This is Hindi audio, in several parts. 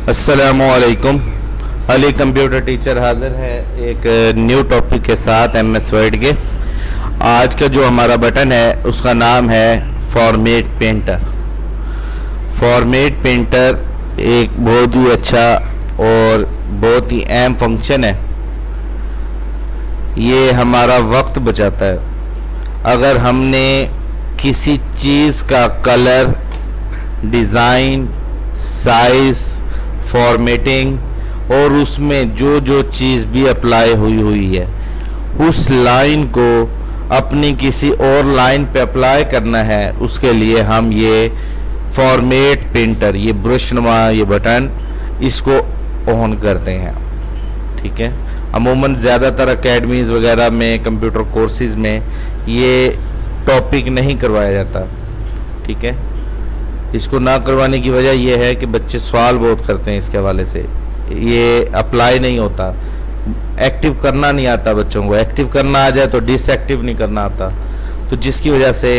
अस्सलामुअलैकुम। अली कंप्यूटर टीचर हाजिर है एक न्यू टॉपिक के साथ MS वर्ड के। आज का जो हमारा बटन है उसका नाम है फॉर्मेट पेंटर। फॉर्मेट पेंटर एक बहुत ही अच्छा और बहुत ही अहम फंक्शन है। ये हमारा वक्त बचाता है। अगर हमने किसी चीज़ का कलर, डिज़ाइन, साइज़, फॉर्मेटिंग और उसमें जो जो चीज़ भी अप्लाई हुई है उस लाइन को अपनी किसी और लाइन पे अप्लाई करना है, उसके लिए हम ये फॉर्मेट पेंटर, ये ब्रश नुमा ये बटन, इसको ऑन करते हैं। ठीक है। अमूमन ज़्यादातर अकेडमीज़ वगैरह में, कंप्यूटर कोर्सेज़ में ये टॉपिक नहीं करवाया जाता। ठीक है। इसको ना करवाने की वजह यह है कि बच्चे सवाल बहुत करते हैं इसके हवाले से। ये अप्लाई नहीं होता, एक्टिव करना नहीं आता बच्चों को। एक्टिव करना आ जाए तो डिसएक्टिव नहीं करना आता, तो जिसकी वजह से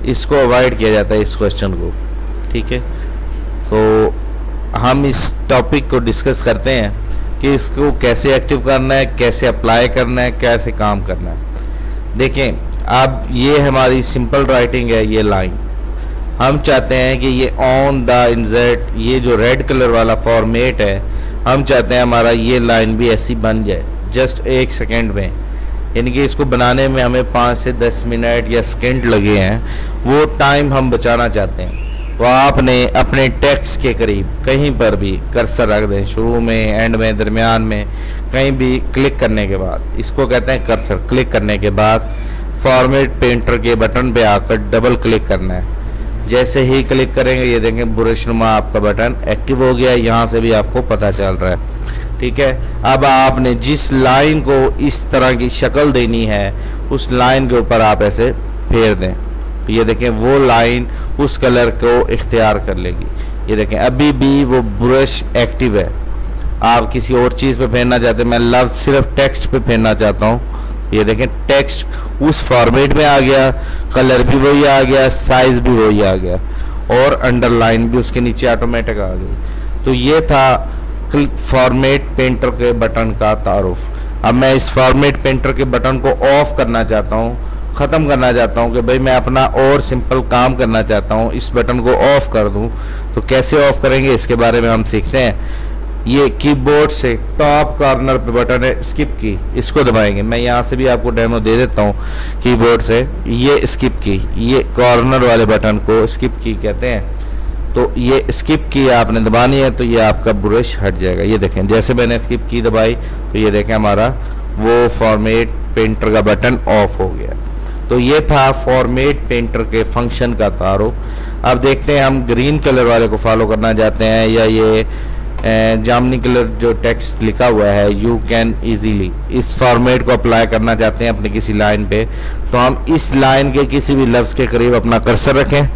इसको अवॉइड किया जाता है, इस क्वेश्चन को। ठीक है। तो हम इस टॉपिक को डिस्कस करते हैं कि इसको कैसे एक्टिव करना है, कैसे अप्लाई करना है, कैसे काम करना है। देखें, अब ये हमारी सिंपल राइटिंग है, ये लाइन हम चाहते हैं कि ये ऑन द इंसर्ट, ये जो रेड कलर वाला फॉर्मेट है, हम चाहते हैं हमारा ये लाइन भी ऐसी बन जाए जस्ट 1 सेकेंड में। यानी कि इसको बनाने में हमें 5 से 10 मिनट या सेकेंड लगे हैं, वो टाइम हम बचाना चाहते हैं। तो आपने अपने टेक्स्ट के करीब कहीं पर भी कर्सर रख दें, शुरू में, एंड में, दरमियान में, कहीं भी क्लिक करने के बाद, इसको कहते हैं कर्सर। क्लिक करने के बाद फॉर्मेट पेंटर के बटन पे आकर डबल क्लिक करना है। जैसे ही क्लिक करेंगे ये देखें ब्रश नुमा आपका बटन एक्टिव हो गया। यहाँ से भी आपको पता चल रहा है। ठीक है। अब आपने जिस लाइन को इस तरह की शक्ल देनी है, उस लाइन के ऊपर आप ऐसे फेर दें, तो ये देखें वो लाइन उस कलर को इख्तियार कर लेगी। ये देखें अभी भी वो ब्रश एक्टिव है। आप किसी और चीज़ पे फेरना चाहते हैं, मैं लफ्ज़ सिर्फ टेक्स्ट पे फेरना चाहता हूँ। ये देखें टेक्स्ट उस फॉर्मेट में आ गया, कलर भी वही आ गया, साइज भी वही आ गया, और अंडरलाइन भी उसके नीचे ऑटोमेटिक आ गई। तो ये था फॉर्मेट पेंटर के बटन का तारुफ। अब मैं इस फॉर्मेट पेंटर के बटन को ऑफ करना चाहता हूँ, ख़त्म करना चाहता हूँ कि भाई मैं अपना और सिंपल काम करना चाहता हूँ, इस बटन को ऑफ कर दूँ। तो कैसे ऑफ करेंगे इसके बारे में हम सीखते हैं। ये कीबोर्ड से टॉप कॉर्नर पे बटन है स्किप की, इसको दबाएंगे। मैं यहाँ से भी आपको डेमो दे देता हूँ कीबोर्ड से। ये स्किप की, ये कॉर्नर वाले बटन को स्किप की कहते हैं। तो ये स्किप की आपने दबानी है तो ये आपका ब्रश हट जाएगा। ये देखें जैसे मैंने स्किप की दबाई तो ये देखें हमारा वो फॉर्मेट पेंटर का बटन ऑफ हो गया। तो ये था फॉर्मेट पेंटर के फंक्शन का तारुफ। अब देखते हैं हम ग्रीन कलर वाले को फॉलो करना चाहते हैं, या ये जामनी कलर जो टेक्स्ट लिखा हुआ है यू कैन इजीली, इस फॉर्मेट को अप्लाई करना चाहते हैं अपनी किसी लाइन पे। तो हम इस लाइन के किसी भी लफ्ज़ के करीब अपना कर्सर रखें,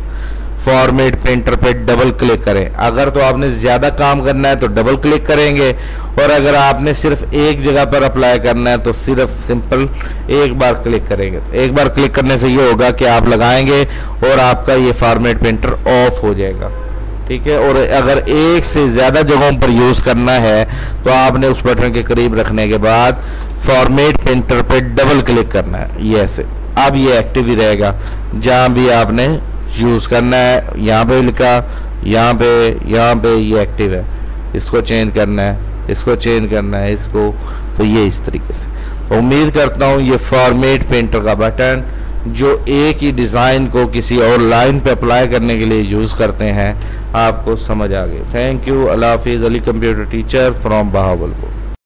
फॉर्मेट पेंटर पे डबल क्लिक करें। अगर तो आपने ज़्यादा काम करना है तो डबल क्लिक करेंगे, और अगर आपने सिर्फ एक जगह पर अप्लाई करना है तो सिर्फ सिंपल एक बार क्लिक करेंगे। तो एक बार क्लिक करने से ये होगा कि आप लगाएंगे और आपका ये फॉर्मेट पेंटर ऑफ हो जाएगा। ठीक है। और अगर एक से ज़्यादा जगहों पर यूज़ करना है तो आपने उस बटन के करीब रखने के बाद फॉर्मेट पेंटर पे डबल क्लिक करना है, ये ऐसे। अब ये एक्टिव ही रहेगा जहाँ भी आपने यूज़ करना है। यहाँ पे लिखा, यहाँ पे ये एक्टिव है। इसको चेंज करना है, इसको चेंज करना है, इसको, तो ये इस तरीके से। तो उम्मीद करता हूँ ये फॉर्मेट पेंटर का बटन जो एक ही डिज़ाइन को किसी और लाइन पे अप्लाई करने के लिए यूज़ करते हैं, आपको समझ आ गई। Thank you. अल्लाह हाफिज़। Ali computer teacher from Bahawalpur.